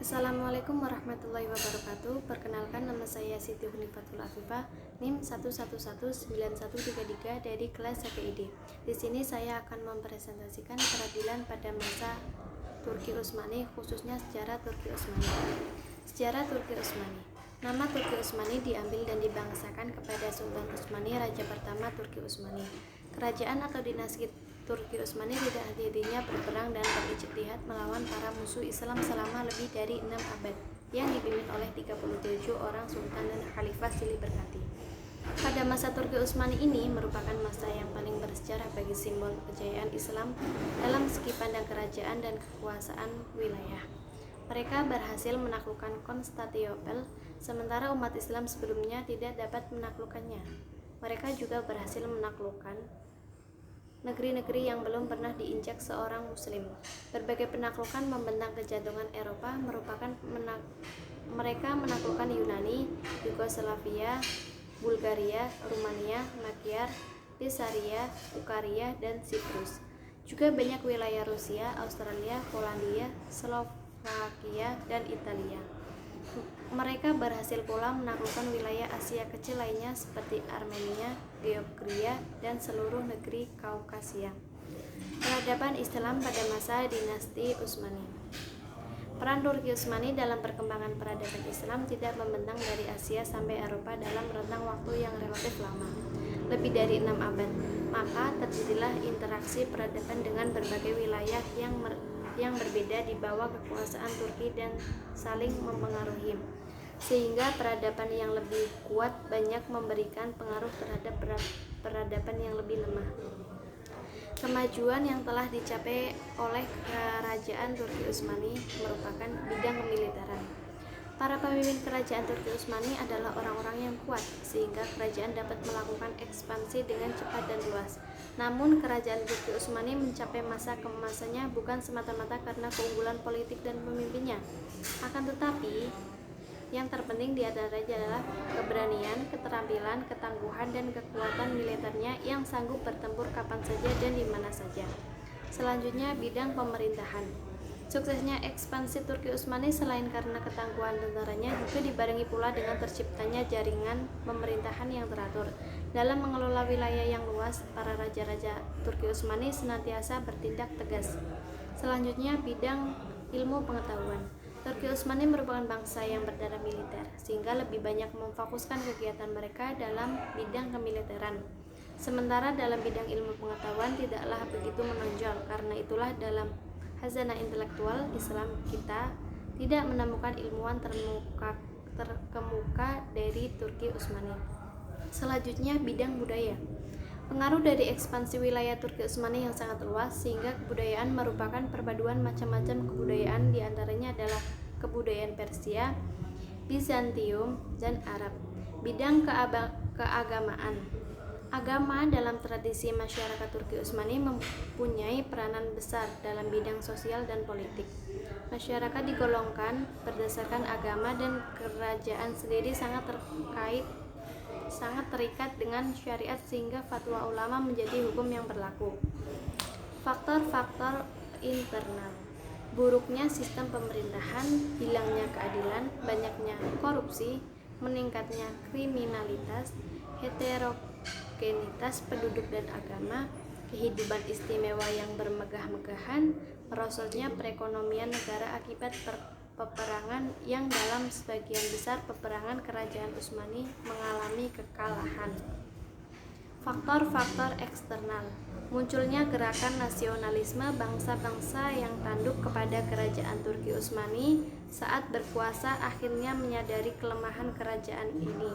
Assalamualaikum warahmatullahi wabarakatuh. Perkenalkan, nama saya Siti Hunifatul Afifah, NIM 1119133 dari kelas HPID. Di sini saya akan mempresentasikan peradilan pada masa Turki Utsmani, khususnya sejarah Turki Utsmani. Sejarah Turki Utsmani. Nama Turki Utsmani diambil dan dibangsakan kepada Sultan Utsmani, raja pertama Turki Utsmani. Kerajaan atau dinasti Turki Utsmani tidak henti-hentinya berperang dan berijtihad melawan para musuh Islam selama lebih dari 6 abad, yang dipimpin oleh 37 orang sultan dan khalifah silih berganti. Pada masa Turki Utsmani ini merupakan masa yang paling bersejarah bagi simbol kejayaan Islam dalam segi pandang kerajaan dan kekuasaan wilayah. Mereka berhasil menaklukkan Konstantinopel, sementara umat Islam sebelumnya tidak dapat menaklukkannya. Mereka juga berhasil menaklukkan negeri-negeri yang belum pernah diinjak seorang muslim. Berbagai penaklukan membentang kejantungan Eropa mereka menaklukkan Yunani, Yugoslavia, Bulgaria, Rumania, Magyar, Pisaria, Bukaria, dan Siprus. Juga banyak wilayah Rusia, Australia, Polandia, Slovakia, dan Italia. Mereka berhasil pula menaklukkan wilayah Asia kecil lainnya seperti Armenia, Georgia, dan seluruh negeri Kaukasia. Peradaban Islam pada masa dinasti Utsmani. Peran Turki Utsmani dalam perkembangan peradaban Islam tidak membentang dari Asia sampai Eropa dalam rentang waktu yang relatif lama, lebih dari 6 abad. Maka terjadilah interaksi peradaban dengan berbagai wilayah yang berbeda di bawah kekuasaan Turki dan saling mempengaruhi, sehingga peradaban yang lebih kuat banyak memberikan pengaruh terhadap peradaban yang lebih lemah. Kemajuan yang telah dicapai oleh kerajaan Turki Utsmani merupakan bidang kemiliteran. Para pemimpin kerajaan Turki Utsmani adalah orang-orang yang kuat, sehingga kerajaan dapat melakukan ekspansi dengan cepat dan luas. Namun, kerajaan Turki Utsmani mencapai masa keemasannya bukan semata-mata karena keunggulan politik dan pemimpinnya. Akan tetapi, yang terpenting di antaranya adalah keberanian, keterampilan, ketangguhan, dan kekuatan militernya yang sanggup bertempur kapan saja dan di mana saja. Selanjutnya, bidang pemerintahan. Suksesnya ekspansi Turki Utsmani selain karena ketangguhan tentaranya juga dibarengi pula dengan terciptanya jaringan pemerintahan yang teratur. Dalam mengelola wilayah yang luas, para raja-raja Turki Utsmani senantiasa bertindak tegas. Selanjutnya, bidang ilmu pengetahuan. Turki Utsmani merupakan bangsa yang berdarah militer, sehingga lebih banyak memfokuskan kegiatan mereka dalam bidang kemiliteran. Sementara dalam bidang ilmu pengetahuan tidaklah begitu menonjol, karena itulah dalam khazanah intelektual Islam kita tidak menemukan ilmuwan terkemuka dari Turki Utsmani. Selanjutnya, bidang budaya. Pengaruh dari ekspansi wilayah Turki Utsmani yang sangat luas, sehingga kebudayaan merupakan perpaduan macam-macam kebudayaan, diantaranya adalah kebudayaan Persia, Bizantium, dan Arab. Bidang keagamaan. Agama dalam tradisi masyarakat Turki Utsmani mempunyai peranan besar dalam bidang sosial dan politik. Masyarakat digolongkan berdasarkan agama dan kerajaan sendiri sangat terikat dengan syariat, sehingga fatwa ulama menjadi hukum yang berlaku. Faktor-faktor internal. Buruknya sistem pemerintahan, hilangnya keadilan, banyaknya korupsi, meningkatnya kriminalitas, heterogenitas penduduk dan agama, kehidupan istimewa yang bermegah-megahan, merosotnya perekonomian negara akibat peperangan yang dalam sebagian besar peperangan kerajaan Utsmani mengalami kekalahan. Faktor-faktor eksternal. Munculnya gerakan nasionalisme bangsa-bangsa yang tanduk kepada kerajaan Turki Utsmani saat berkuasa akhirnya menyadari kelemahan kerajaan ini.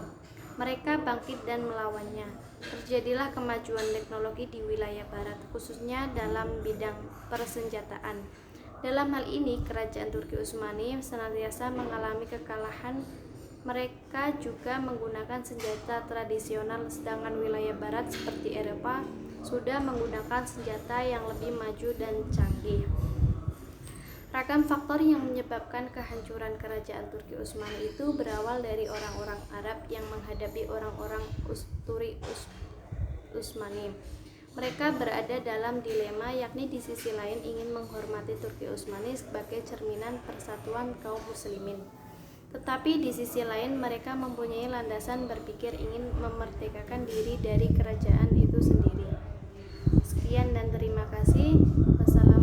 Mereka bangkit dan melawannya. Terjadilah kemajuan teknologi di wilayah barat, khususnya dalam bidang persenjataan. Dalam hal ini, kerajaan Turki Utsmani senantiasa mengalami kekalahan. Mereka juga menggunakan senjata tradisional, sedangkan wilayah barat seperti Eropa sudah menggunakan senjata yang lebih maju dan canggih. Ragam faktor yang menyebabkan kehancuran kerajaan Turki Utsmani itu berawal dari orang-orang Arab yang menghadapi orang-orang Turi Utsmani. Mereka berada dalam dilema, yakni di sisi lain ingin menghormati Turki Utsmani sebagai cerminan persatuan kaum muslimin. Tetapi di sisi lain mereka mempunyai landasan berpikir ingin memerdekakan diri dari kerajaan itu sendiri. Sekian dan terima kasih. Wassalamualaikum